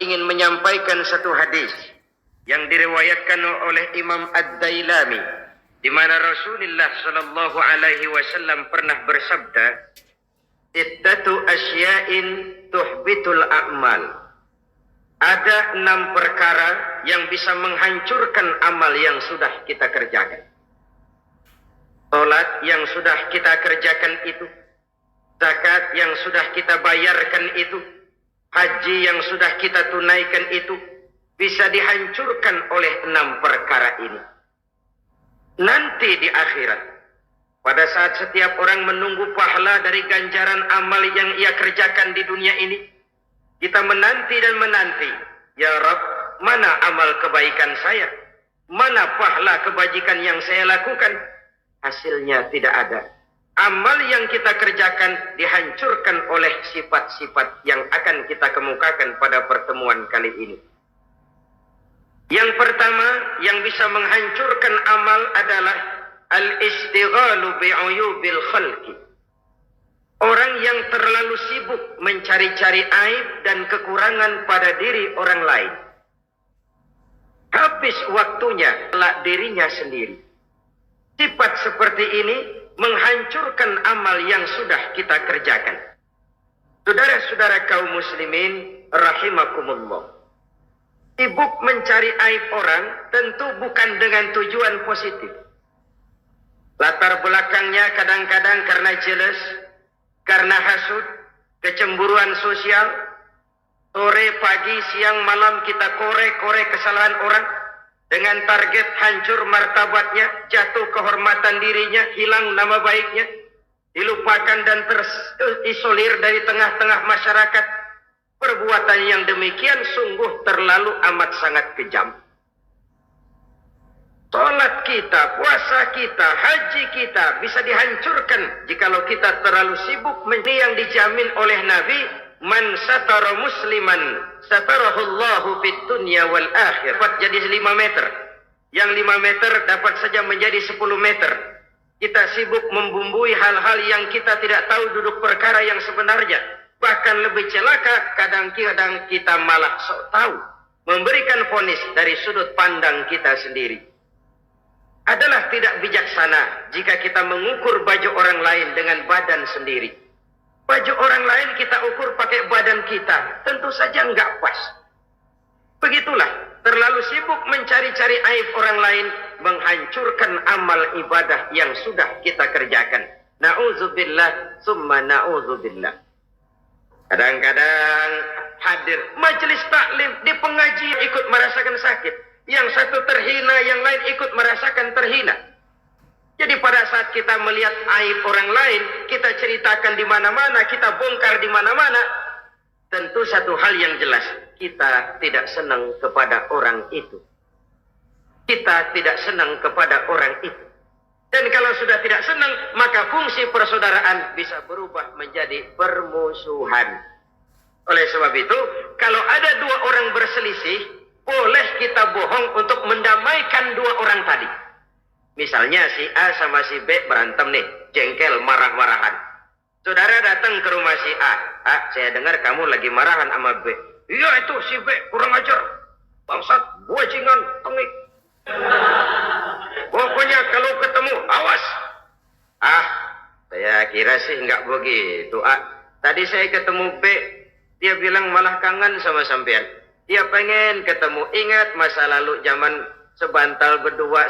ingin menyampaikan satu hadis yang diriwayatkan oleh Imam Ad-Dailami, di mana Rasulullah Shallallahu Alaihi Wasallam pernah bersabda, "Ittatu asya'in tuhbitul a'mal." Ada 6 perkara yang bisa menghancurkan amal yang sudah kita kerjakan. Salat yang sudah kita kerjakan itu, zakat yang sudah kita bayarkan itu, haji yang sudah kita tunaikan itu, bisa dihancurkan oleh 6 perkara ini. Nanti di akhirat, pada saat setiap orang menunggu pahala dari ganjaran amal yang ia kerjakan di dunia ini, kita menanti dan menanti, ya Rabb, mana amal kebaikan saya? Mana pahala kebajikan yang saya lakukan? Hasilnya tidak ada. Amal yang kita kerjakan dihancurkan oleh sifat-sifat yang akan kita kemukakan pada pertemuan kali ini. Yang pertama yang bisa menghancurkan amal adalah al-istighalu bi'uyubil khalqi. Orang yang terlalu sibuk mencari-cari aib dan kekurangan pada diri orang lain. Habis waktunya kelak dirinya sendiri. Sifat seperti ini menghancurkan amal yang sudah kita kerjakan. Saudara-saudara kaum muslimin rahimakumullah. Sibuk mencari aib orang tentu bukan dengan tujuan positif. Latar belakangnya kadang-kadang karena jealous, karena hasud, kecemburuan sosial. Sore, pagi, siang, malam kita korek-korek kesalahan orang dengan target hancur martabatnya, jatuh kehormatan dirinya, hilang nama baiknya, dilupakan dan terisolir dari tengah-tengah masyarakat. Perbuatan yang demikian sungguh terlalu amat sangat kejam. Salat kita, puasa kita, haji kita bisa dihancurkan jikalau kita terlalu sibuk. Ini yang dijamin oleh Nabi, man satara musliman satarahullahu fid dunya wal akhir. Dapat jadi 5 meter. Yang 5 meter dapat saja menjadi 10 meter. Kita sibuk membumbui hal-hal yang kita tidak tahu duduk perkara yang sebenarnya. Bahkan lebih celaka, kadang-kadang kita malah sok tahu, memberikan vonis dari sudut pandang kita sendiri. Adalah tidak bijaksana jika kita mengukur baju orang lain dengan badan sendiri. Baju orang lain kita ukur pakai badan kita, tentu saja enggak pas. Begitulah, terlalu sibuk mencari-cari aib orang lain menghancurkan amal ibadah yang sudah kita kerjakan. Na'udzubillah, summa na'udzubillah. Kadang-kadang hadir majelis taklim, di pengajian ikut merasakan sakit. Yang satu terhina, yang lain ikut merasakan terhina. Jadi pada saat kita melihat aib orang lain, kita ceritakan di mana-mana, kita bongkar di mana-mana, tentu satu hal yang jelas, kita tidak senang kepada orang itu. Kita tidak senang kepada orang itu. Dan kalau sudah tidak senang, maka fungsi persaudaraan bisa berubah menjadi permusuhan. Oleh sebab itu, kalau ada 2 orang berselisih, boleh kita bohong untuk mendamaikan 2 orang tadi. Misalnya si A sama si B berantem nih, jengkel, marah-marahan. Saudara datang ke rumah si A. A, saya dengar kamu lagi marahan sama B. Iya itu si B, kurang ajar. Bangsat, bajingan, tengik. Pokoknya kalau ketemu, awas. Ah, saya kira sih nggak begitu. A, tadi saya ketemu B, dia bilang malah kangen sama sampean. Dia pengen ketemu, ingat masa lalu zaman sebantal berdua,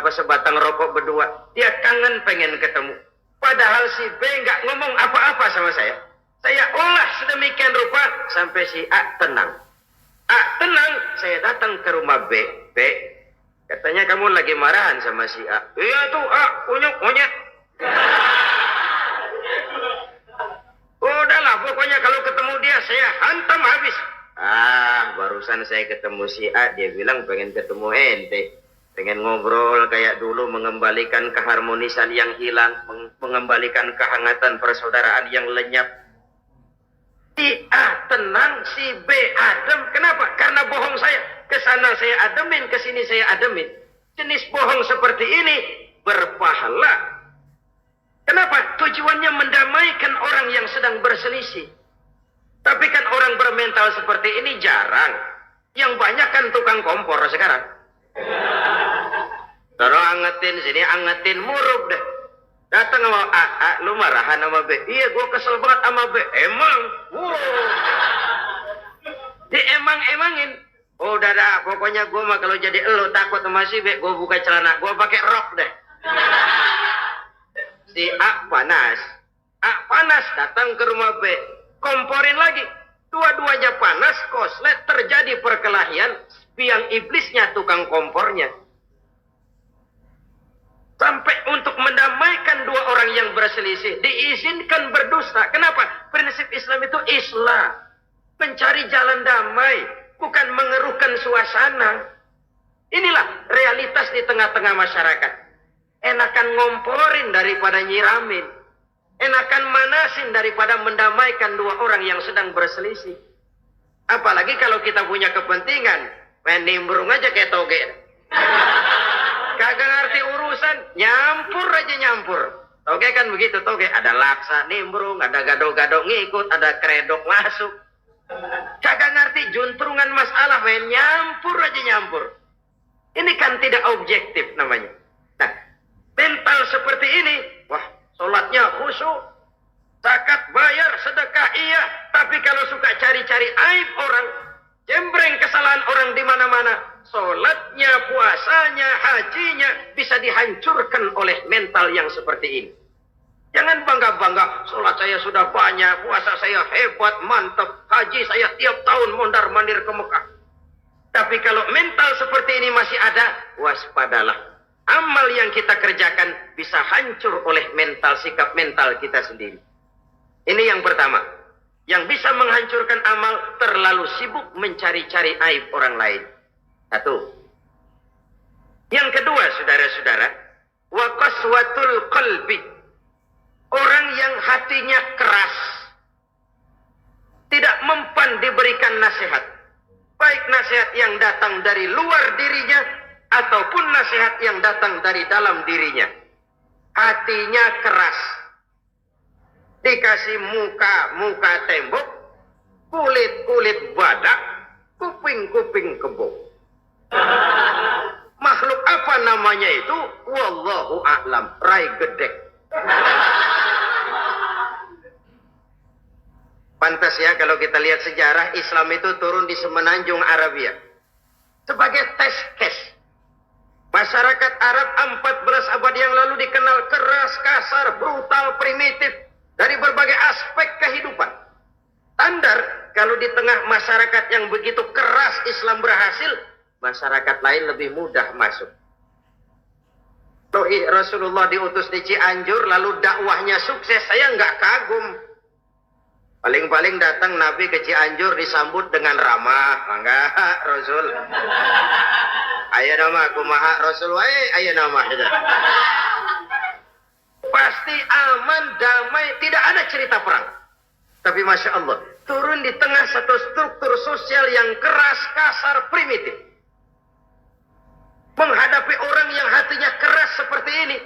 sebatang rokok berdua. Dia kangen pengen ketemu. Padahal si B nggak ngomong apa-apa sama saya. Saya olah sedemikian rupa sampai si A tenang. A tenang, saya datang ke rumah B. B, katanya kamu lagi marahan sama si A. Iya tuh A, unyuk, monyet. Udahlah, pokoknya kalau ketemu dia saya hantam habis. Ah, barusan saya ketemu si A, dia bilang pengen ketemu ente. Pengen ngobrol kayak dulu, mengembalikan keharmonisan yang hilang, mengembalikan kehangatan persaudaraan yang lenyap. Si A tenang, si B adem. Kenapa? Karena bohong saya. Kesana saya ademin, kesini saya ademin. Jenis bohong seperti ini berpahala. Kenapa? Tujuannya mendamaikan orang yang sedang berselisih. Tapi kan orang bermental seperti ini jarang. Yang banyak kan tukang kompor sekarang. Taruh angetin sini, angetin murub deh. Datang sama A, lu marahan sama B. Iya, gue kesel banget sama B. Emang? Wow. Diemang-emangin. Oh, udah dah, pokoknya gue mah kalau jadi elu takut sama si B, gue buka celana, gue pakai rok deh. Si A panas. A panas, datang ke rumah B. Komporin lagi. Dua-duanya panas, koslet, terjadi perkelahian. Biang iblisnya tukang kompornya. Sampai untuk mendamaikan dua orang yang berselisih, diizinkan berdusta. Kenapa? Prinsip Islam itu Islam. Mencari jalan damai, bukan mengeruhkan suasana. Inilah realitas di tengah-tengah masyarakat. Enakan ngomporin daripada nyiramin. Enakan manasin daripada mendamaikan dua orang yang sedang berselisih. Apalagi kalau kita punya kepentingan, main nimbrung aja kayak toge. Kagak ngerti urusan, nyampur aja nyampur. Toge kan begitu, toge ada laksa nimbrung, ada gado-gado ngikut, ada kredok masuk. Kagak ngerti juntrungan masalah, main nyampur aja nyampur. Ini kan tidak objektif namanya. Nah, mental seperti ini, wah, sholatnya khusyuk, zakat bayar, sedekah iya, tapi kalau suka cari-cari aib orang, jembreng kesalahan orang di mana-mana, sholatnya, puasanya, hajinya bisa dihancurkan oleh mental yang seperti ini. Jangan bangga-bangga, sholat saya sudah banyak, puasa saya hebat, mantap, haji saya tiap tahun mondar-mandir ke Mekah. Tapi kalau mental seperti ini masih ada, waspadalah. Amal yang kita kerjakan bisa hancur oleh mental, sikap mental kita sendiri. Ini yang pertama. Yang bisa menghancurkan amal, terlalu sibuk mencari-cari aib orang lain. Satu. Yang kedua, saudara-saudara, wa qaswatul qalbi. Orang yang hatinya keras, tidak mempan diberikan nasihat. Baik nasihat yang datang dari luar dirinya, ataupun nasihat yang datang dari dalam dirinya. Hatinya keras. Dikasih muka tembok, kulit badak, kuping kebo. Makhluk apa namanya itu? Wallahu a'lam. Rai gedek. Pantas ya kalau kita lihat sejarah, Islam itu turun di semenanjung Arabia sebagai test case. Masyarakat Arab 14 abad yang lalu dikenal keras, kasar, brutal, primitif dari berbagai aspek kehidupan. Standar kalau di tengah masyarakat yang begitu keras Islam berhasil, masyarakat lain lebih mudah masuk. Rasulullah diutus di Cianjur lalu dakwahnya sukses, saya nggak kagum. Paling-paling datang Nabi ke Cianjur disambut dengan ramah. Enggak, Rasul. Ayo nama kumaha Rasul wae, ayo nama kita. Pasti aman, damai, tidak ada cerita perang. Tapi Masya Allah, turun di tengah satu struktur sosial yang keras, kasar, primitif. Menghadapi orang yang hatinya keras seperti ini,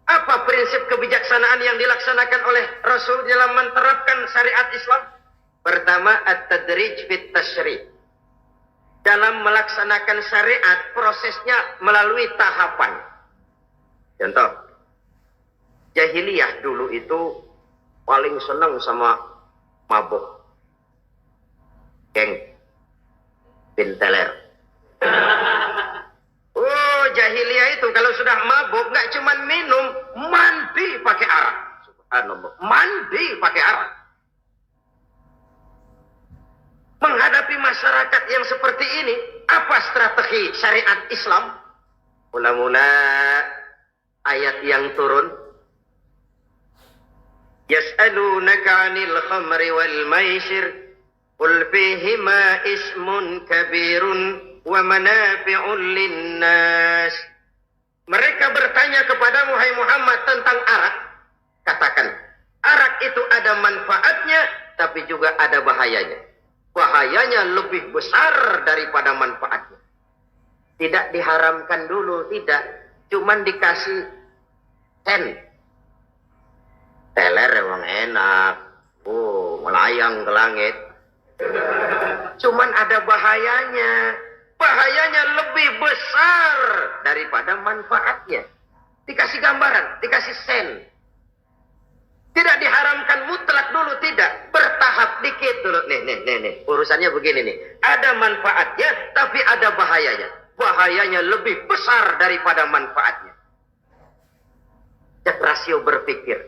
apa prinsip kebijaksanaan yang dilaksanakan oleh Rasul dalam menerapkan syariat Islam? Pertama, at-tadrij fit tasyri'. Dalam melaksanakan syariat, prosesnya melalui tahapan. Contoh, jahiliyah dulu itu paling senang sama mabuk. Geng, pinteler. Oh, jahiliyah itu kalau sudah mabuk nggak cuma minum, mandi pakai arak. Subhanallah, mandi pakai arak. Menghadapi masyarakat yang seperti ini, apa strategi syariat Islam? Mula-mula ayat yang turun, yas'alunaka 'anil khamri wal maisir qul fihima ismun kabirun wa manafi'un linnas. Mereka bertanya kepadamu, hai Muhammad, tentang arak. Katakan, arak itu ada manfaatnya, tapi juga ada bahayanya. Bahayanya lebih besar daripada manfaatnya. Tidak diharamkan dulu, tidak. Cuman dikasih sen. Teler emang enak. Oh, melayang ke langit. Cuman ada bahayanya. Bahayanya lebih besar daripada manfaatnya. Dikasih gambaran, dikasih sen. Tidak diharamkan mutlak dulu, tidak. Bertahap dikit dulu. Nih. Urusannya begini nih. Ada manfaatnya, tapi ada bahayanya. Bahayanya lebih besar daripada manfaatnya. Cek rasio berpikir.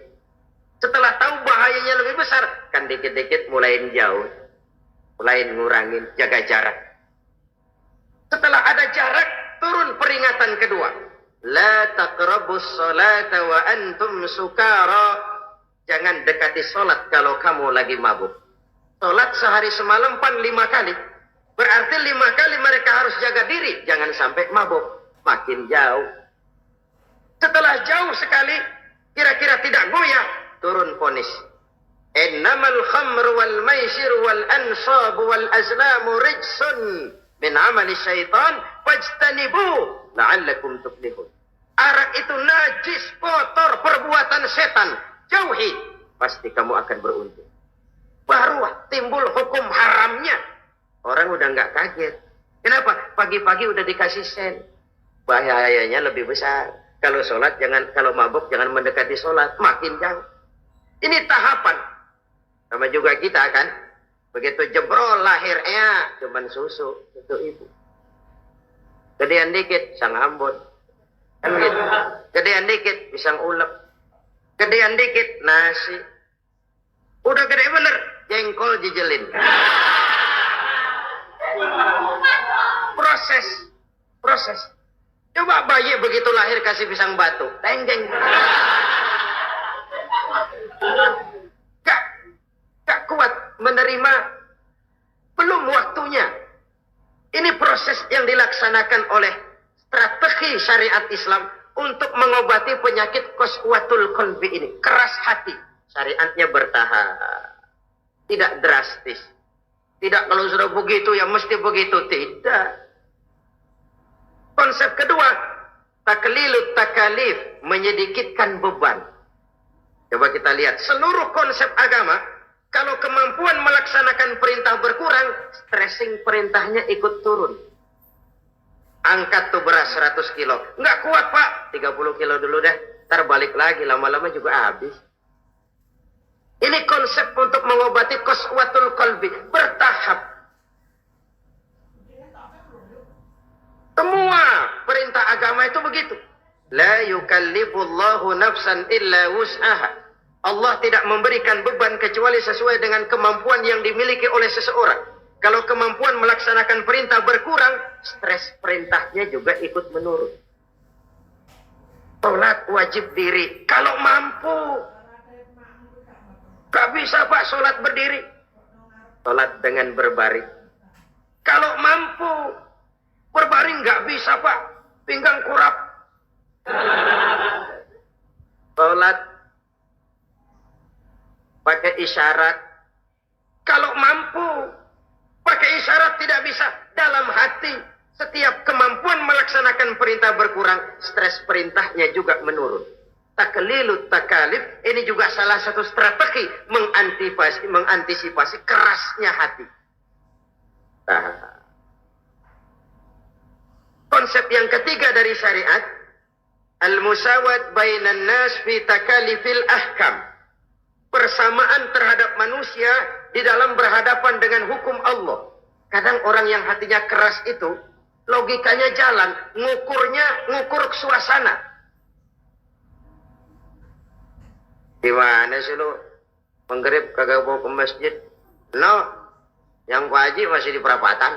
Setelah tahu bahayanya lebih besar, kan dikit-dikit mulai jauh. Mulai ngurangin, jaga jarak. Setelah ada jarak, turun peringatan kedua. La taqrabus salata wa antum sukara. Jangan dekati sholat kalau kamu lagi mabuk. Sholat sehari semalam 5 kali. Berarti 5 kali mereka harus jaga diri. Jangan sampai mabuk. Makin jauh. Setelah jauh sekali, kira-kira tidak goyah, turun vonis. Innamal khamru wal maisir wal ansab wal azlamu rijsun min amali syaitan fajtanibu la'allakum tuflihun. Arak itu najis, kotor, perbuatan setan. Jauhi, pasti kamu akan beruntung. Baru timbul hukum haramnya. Orang udah nggak kaget. Kenapa? Pagi-pagi udah dikasih sen. Bahayanya lebih besar. Kalau sholat jangan, kalau mabuk jangan mendekati sholat. Makin jauh. Ini tahapan. Sama juga kita kan. Begitu jebrol lahirnya cuman susu ibu. Gedean dikit sang ambon. Kan gitu. Gedean dikit pisang ulek. Gedean dikit nasi. Udah gede bener jengkol jijelin. Proses. Coba bayi begitu lahir kasih pisang batu, tenggeng. Gak kuat menerima. Belum waktunya. Ini proses yang dilaksanakan oleh strategi syariat Islam untuk mengobati penyakit qaswatul qalbi ini. Keras hati. Syariatnya bertahap. Tidak drastis. Tidak kalau sudah begitu ya mesti begitu. Tidak. Konsep kedua. Taklilut takalif. Menyedikitkan beban. Coba kita lihat. Seluruh konsep agama. Kalau kemampuan melaksanakan perintah berkurang. Stressing perintahnya ikut turun. Angkat tuh beras 100 kilo. Nggak kuat pak. 30 kilo dulu deh. Ntar balik lagi. Lama-lama juga habis. Ini konsep untuk mengobati qaswatul qalbi. Bertahap. Semua perintah agama itu begitu. La yukallifullahu nafsan illa wus'aha. Allah tidak memberikan beban kecuali sesuai dengan kemampuan yang dimiliki oleh seseorang. Kalau kemampuan melaksanakan perintah berkurang, stres perintahnya juga ikut menurun. Sholat wajib diri. Kalau mampu. Gak bisa pak sholat berdiri. Sholat dengan berbaring. Kalau mampu. Berbaring gak bisa pak. Pinggang kurap. Sholat. Pakai isyarat. Kalau mampu. Pakai isyarat tidak bisa. Dalam hati. Setiap kemampuan melaksanakan perintah berkurang. Stres perintahnya juga menurun. Taklilut takalif. Ini juga salah satu strategi. Mengantisipasi kerasnya hati. Nah. Konsep yang ketiga dari syariat. Al-musawat bainan nas fi takalifil ahkam. Persamaan terhadap manusia di dalam berhadapan dengan hukum Allah. Kadang orang yang hatinya keras itu, logikanya jalan, ngukur suasana. Gimana sih lu? Menggerib kagak mau ke masjid? No, yang Pak Haji masih di perapatan.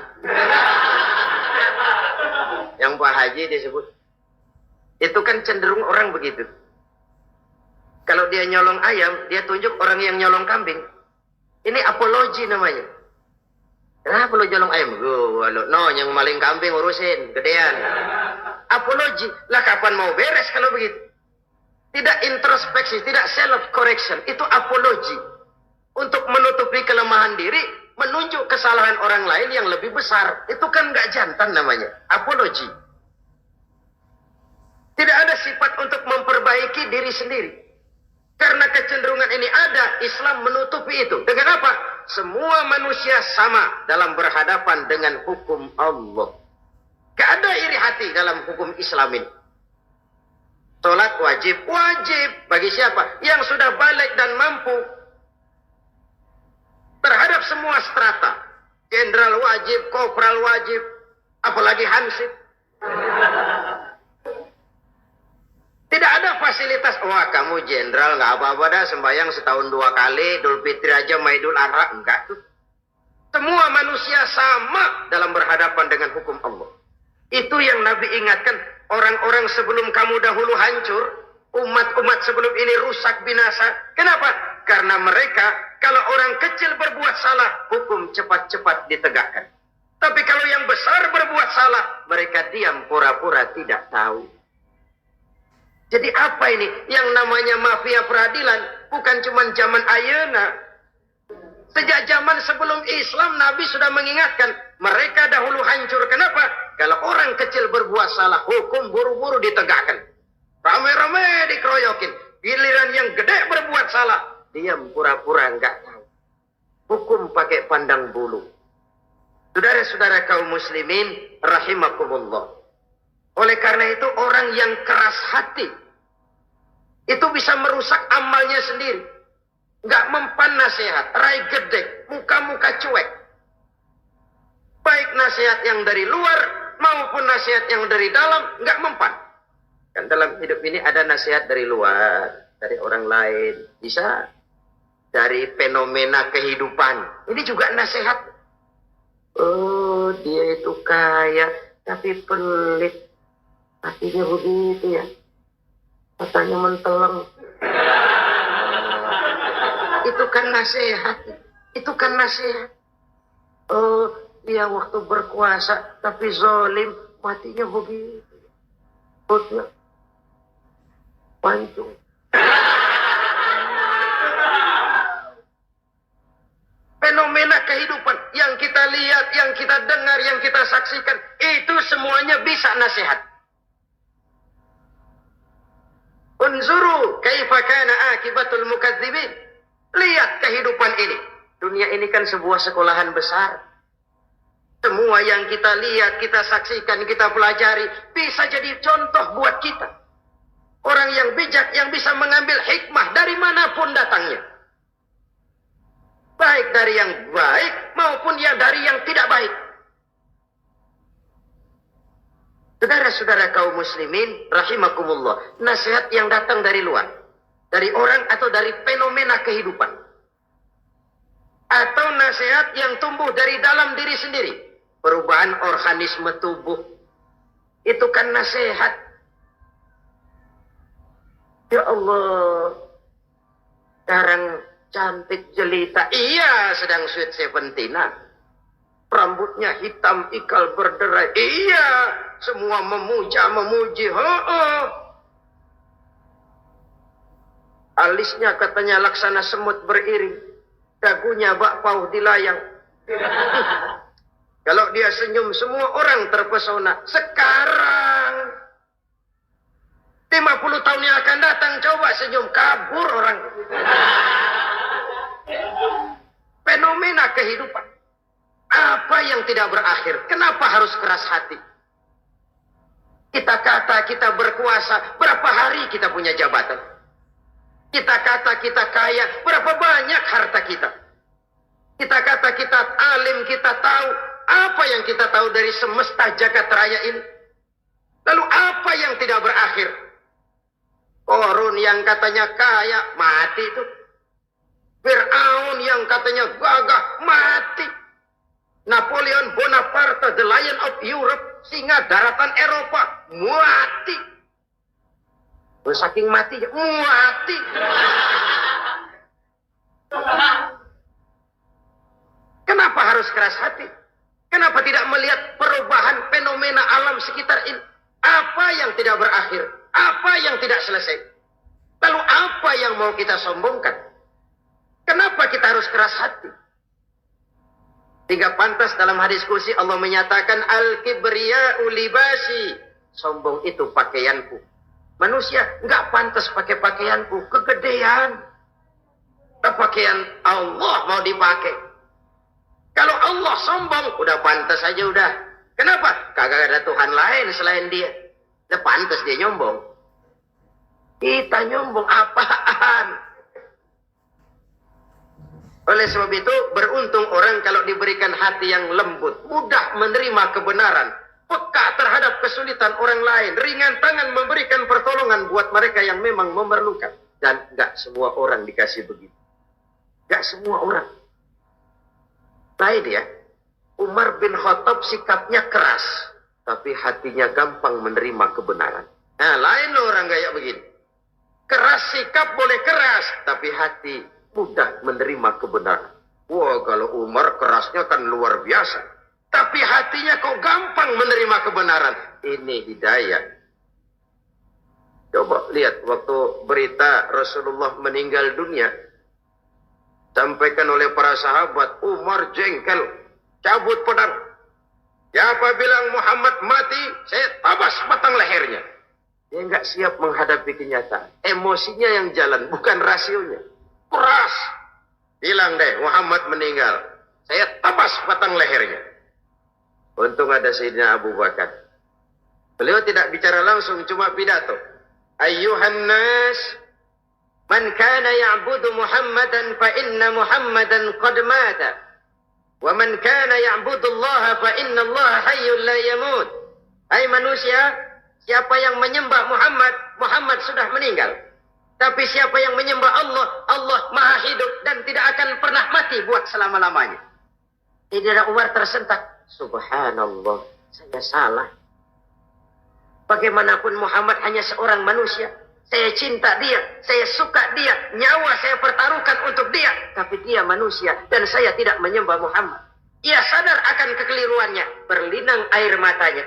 Yang Pak Haji disebut. Itu kan cenderung orang begitu. Kalau dia nyolong ayam, dia tunjuk orang yang nyolong kambing. Ini apologi namanya. Kenapa lu nyolong ayam? No, yang maling kambing urusin, gedean. Apologi. Lah kapan mau beres kalau begitu? Tidak introspeksi, tidak self-correction. Itu apologi. Untuk menutupi kelemahan diri, menunjuk kesalahan orang lain yang lebih besar. Itu kan nggak jantan namanya. Apologi. Tidak ada sifat untuk memperbaiki diri sendiri. Karena kecenderungan ini ada, Islam menutupi itu. Dengan apa? Semua manusia sama dalam berhadapan dengan hukum Allah. Gak ada iri hati dalam hukum Islam ini. Sholat wajib, wajib. Bagi siapa? Yang sudah balik dan mampu. Terhadap semua strata. Jenderal wajib, kopral wajib. Apalagi hansip. Tidak ada fasilitas. Wah, kamu jenderal nggak apa-apa dah, sembahyang setahun 2 kali, Idul Fitri aja sama Idul Adha. Enggak tuh. Semua manusia sama dalam berhadapan dengan hukum Allah. Itu yang Nabi ingatkan. Orang-orang sebelum kamu dahulu hancur, umat-umat sebelum ini rusak binasa. Kenapa? Karena mereka, kalau orang kecil berbuat salah, hukum cepat-cepat ditegakkan. Tapi kalau yang besar berbuat salah, mereka diam pura-pura tidak tahu. Jadi apa ini? Yang namanya mafia peradilan bukan cuma zaman ayeuna. Sejak zaman sebelum Islam, Nabi sudah mengingatkan. Mereka dahulu hancur. Kenapa? Kalau orang kecil berbuat salah, hukum buru-buru ditegakkan. Rame-rame dikeroyokin. Giliran yang gede berbuat salah, diam pura-pura enggak tahu. Hukum pakai pandang bulu. Saudara-saudara kaum muslimin, rahimakumullah. Oleh karena itu orang yang keras hati itu bisa merusak amalnya sendiri. Nggak mempan nasihat, rai gedek, muka-muka cuek. Baik nasihat yang dari luar maupun nasihat yang dari dalam nggak mempan. Kan dalam hidup ini ada nasihat dari luar, dari orang lain, bisa dari fenomena kehidupan. Ini juga nasihat. Oh, dia itu kaya tapi pelit. Hatinya begitu ya. Katanya menteleng. Itu kan nasihat. Itu kan nasihat. Oh, dia waktu berkuasa tapi zalim, matinya begitu. Perutnya pancung. Fenomena kehidupan yang kita lihat, yang kita dengar, yang kita saksikan, itu semuanya bisa nasihat. Unzuru kaifa kana akibatul mukadzibin. Lihat kehidupan ini. Dunia ini kan sebuah sekolahan besar. Semua yang kita lihat, kita saksikan, kita pelajari bisa jadi contoh buat kita. Orang yang bijak yang bisa mengambil hikmah dari manapun datangnya. Baik dari yang baik maupun yang dari yang tidak baik. Saudara-saudara kaum muslimin, rahimakumullah. Nasihat yang datang dari luar. Dari orang atau dari fenomena kehidupan. Atau nasihat yang tumbuh dari dalam diri sendiri. Perubahan organisme tubuh. Itu kan nasihat. Ya Allah. Sekarang cantik jelita. Iya, sedang sweet 17-an. Rambutnya hitam, ikal berderai. Iya, semua memuji. Alisnya katanya laksana semut beriring. Dagunya bak pauh dilayang. Kalau dia senyum, semua orang terpesona. Sekarang 50 tahun yang akan datang, coba senyum, kabur orang. Fenomena kehidupan. Apa yang tidak berakhir? Kenapa harus keras hati? Kita kata kita berkuasa, berapa hari kita punya jabatan? Kita kata kita kaya, berapa banyak harta kita? Kita kata kita alim, kita tahu. Apa yang kita tahu dari semesta jagat raya ini? Lalu apa yang tidak berakhir? Korun yang katanya kaya, mati itu. Fir'aun yang katanya gagah, mati. Napoleon Bonaparte, the Lion of Europe, singa daratan Eropa, mati. Saking matinya, mati. Kenapa harus keras hati? Kenapa tidak melihat perubahan fenomena alam sekitar ini? Apa yang tidak berakhir? Apa yang tidak selesai? Lalu apa yang mau kita sombongkan? Kenapa kita harus keras hati? Hingga pantas dalam hadis kursi Allah menyatakan al-kibriya'u libasi. Sombong itu pakaianku. Manusia nggak pantas pakai pakaianku, kegedean. Pakaian Allah mau dipakai. Kalau Allah sombong, udah pantas aja udah. Kenapa? Kagak ada Tuhan lain selain dia. Udah pantas dia nyombong. Kita nyombong apaan? Oleh sebab itu, beruntung orang kalau diberikan hati yang lembut, mudah menerima kebenaran, peka terhadap kesulitan orang lain, ringan tangan memberikan pertolongan buat mereka yang memang memerlukan. Dan nggak semua orang dikasih begitu. Nggak semua orang. Lain ya, Umar bin Khattab sikapnya keras, tapi hatinya gampang menerima kebenaran. Nah, lain orang kayak begini. Keras sikap boleh keras, tapi hati mudah menerima kebenaran. Wah, kalau Umar kerasnya kan luar biasa. Tapi hatinya kok gampang menerima kebenaran. Ini hidayah. Coba lihat waktu berita Rasulullah meninggal dunia. Sampaikan oleh para sahabat, Umar jengkel, cabut pedang. Siapa bilang Muhammad mati, saya tabas batang lehernya. Dia nggak siap menghadapi kenyataan. Emosinya yang jalan, bukan rasionya. Keras. Bilang deh, Muhammad meninggal. Saya tabas batang lehernya. Untung ada Sayyidina Abu Bakar. Beliau tidak bicara langsung, cuma pidato. Ayyuhan nas, man kana ya'budu Muhammadan fa inna Muhammadan qad mata. Wa man kana ya'budu Allah fa inna Allah hayyul la yamut. Hai manusia, siapa yang menyembah Muhammad, Muhammad sudah meninggal. Tapi siapa yang menyembah Allah, Allah maha hidup dan tidak akan pernah mati buat selama-lamanya. Sayyidina Umar tersentak. Subhanallah, saya salah. Bagaimanapun Muhammad hanya seorang manusia. Saya cinta dia, saya suka dia, nyawa saya pertaruhkan untuk dia. Tapi dia manusia dan saya tidak menyembah Muhammad. Ia sadar akan kekeliruannya, berlinang air matanya.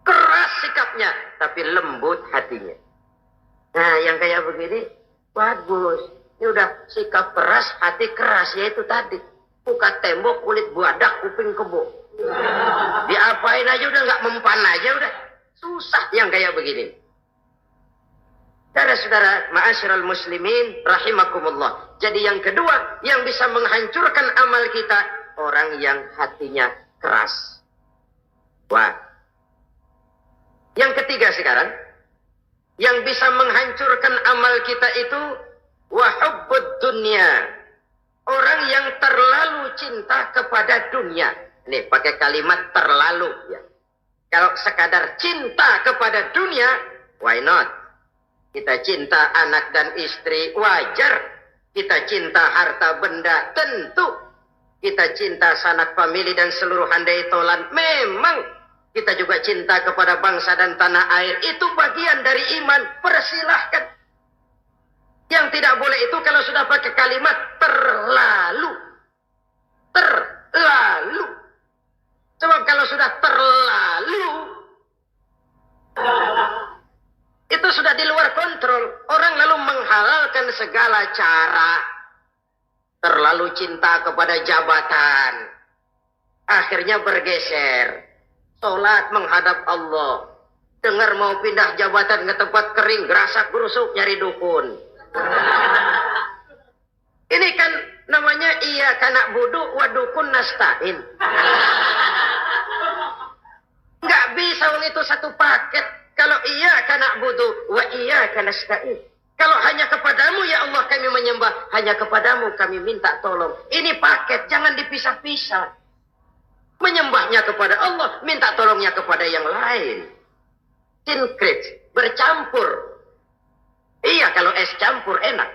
Keras sikapnya, tapi lembut hatinya. Nah, yang kayak begini, bagus. Ini udah sikap keras, hati keras, yaitu tadi. Buka tembok, kulit buadak, kuping kebo. Diapain aja udah nggak mempan aja udah. Susah yang kayak begini. Saudara-saudara, ma'asyiral muslimin rahimakumullah. Jadi yang kedua yang bisa menghancurkan amal kita, orang yang hatinya keras. Wah. Yang ketiga sekarang, yang bisa menghancurkan amal kita itu wa hubbud dunya. Orang yang terlalu cinta kepada dunia. Nih, pakai kalimat terlalu ya. Kalau sekadar cinta kepada dunia, why not? Kita cinta anak dan istri, wajar. Kita cinta harta benda, tentu. Kita cinta sanak famili dan seluruh handai tolan, memang. Kita juga cinta kepada bangsa dan tanah air. Itu bagian dari iman, persilahkan. Yang tidak boleh itu kalau sudah pakai kalimat terlalu. Terlalu. Sebab kalau sudah terlalu, itu sudah di luar kontrol. Orang lalu menghalalkan segala cara. Terlalu cinta kepada jabatan. Akhirnya bergeser. Sholat menghadap Allah. Dengar mau pindah jabatan ke tempat kering, gerasak gerusuk nyari dukun. Ini kan namanya iya kanak budu wa dukun nasta'in. Nggak bisa wong itu satu paket. Kalau iya kanak budu wa iya nasta'in. Kalau hanya kepadamu ya Allah kami menyembah, hanya kepadamu kami minta tolong. Ini paket, jangan dipisah-pisah. Menyembahnya kepada Allah, minta tolongnya kepada yang lain. Sinkret, bercampur. Iya, kalau es campur enak.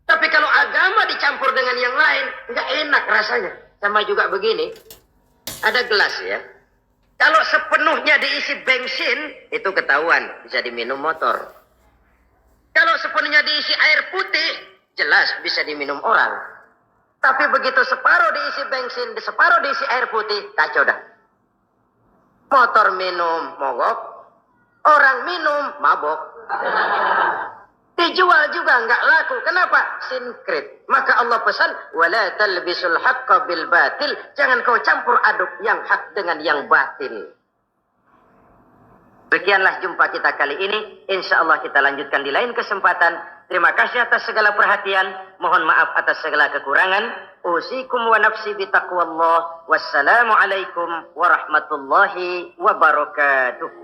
Tapi kalau agama dicampur dengan yang lain, nggak enak rasanya. Sama juga begini, ada gelas ya. Kalau sepenuhnya diisi bensin, itu ketahuan, bisa diminum motor. Kalau sepenuhnya diisi air putih, jelas bisa diminum orang. Tapi begitu separuh diisi bensin, separuh diisi air putih, kacau dah. Motor minum mogok, orang minum mabok. Dijual juga nggak laku. Kenapa? Sinkret. Maka Allah pesan, wala talbisul haqqa bil batil. Jangan kau campur aduk yang hak dengan yang batil. Sekianlah jumpa kita kali ini. Insya Allah kita lanjutkan di lain kesempatan. Terima kasih atas segala perhatian. Mohon maaf atas segala kekurangan. Usikum wa nafsi bitaqwallah. Wassalamualaikum warahmatullahi wabarakatuh.